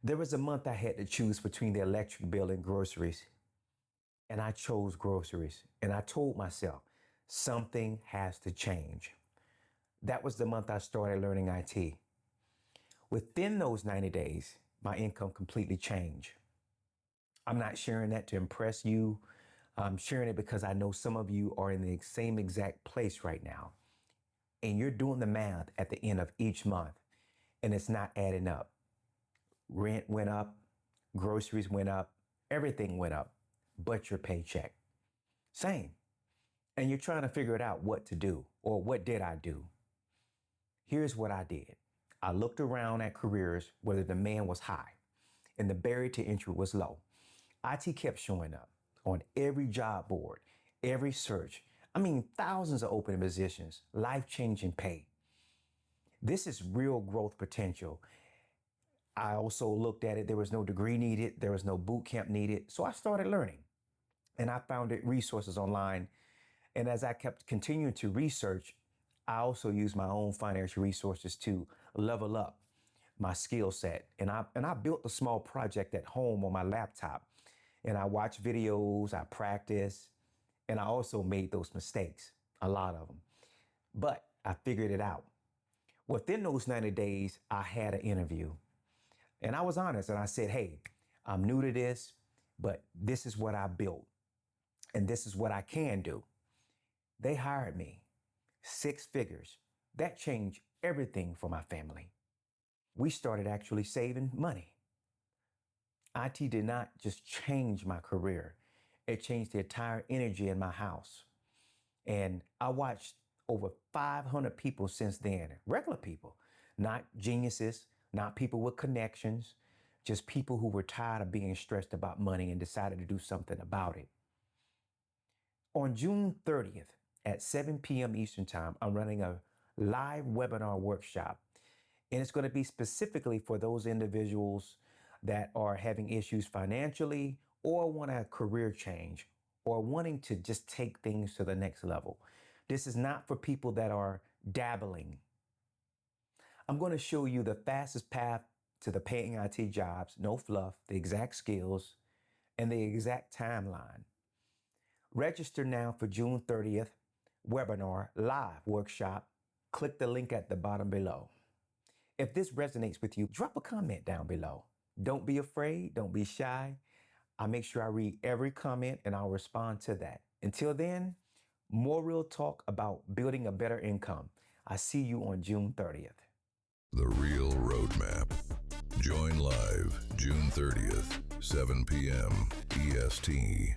There was a month I had to choose between the electric bill and groceries, and I chose groceries. And I told myself, something has to change. That was the month I started learning IT. Within those 90 days, my income completely changed. I'm not sharing that to impress you. I'm sharing it because I know some of you are in the same exact place right now. And you're doing the math at the end of each month, and it's not adding up. Rent went up, groceries went up, everything went up, but your paycheck. Same. And you're trying to figure it out what to do, or what did I do? Here's what I did. I looked around at careers where the demand was high and the barrier to entry was low. IT kept showing up on every job board, every search. Thousands of open positions, life-changing pay. This is real growth potential. I also looked at it. There was no degree needed. There was no boot camp needed. So I started learning, and I found resources online. And as I kept continuing to research, I also used my own financial resources to level up my skill set. And I built a small project at home on my laptop, and I watched videos, I practiced, and I also made those mistakes, a lot of them. But I figured it out. Within those 90 days, I had an interview. And I was honest and I said, hey, I'm new to this, but this is what I built and this is what I can do. They hired me, 6 figures. That changed everything for my family. We started actually saving money. IT did not just change my career. It changed the entire energy in my house. And I watched over 500 people since then, regular people, not geniuses, not people with connections, just people who were tired of being stressed about money and decided to do something about it. On June 30th at 7 p.m. Eastern Time, I'm running a live webinar workshop. And it's going to be specifically for those individuals that are having issues financially or want a career change or wanting to just take things to the next level. This is not for people that are dabbling. I'm going to show you the fastest path to the paying IT jobs, no fluff, the exact skills, and the exact timeline. Register now for June 30th webinar live workshop. Click the link at the bottom below. If this resonates with you, drop a comment down below. Don't be afraid. Don't be shy. I make sure I read every comment and I'll respond to that. Until then, more real talk about building a better income. I see you on June 30th. The Real Roadmap. Join live June 30th, 7 p.m. EST.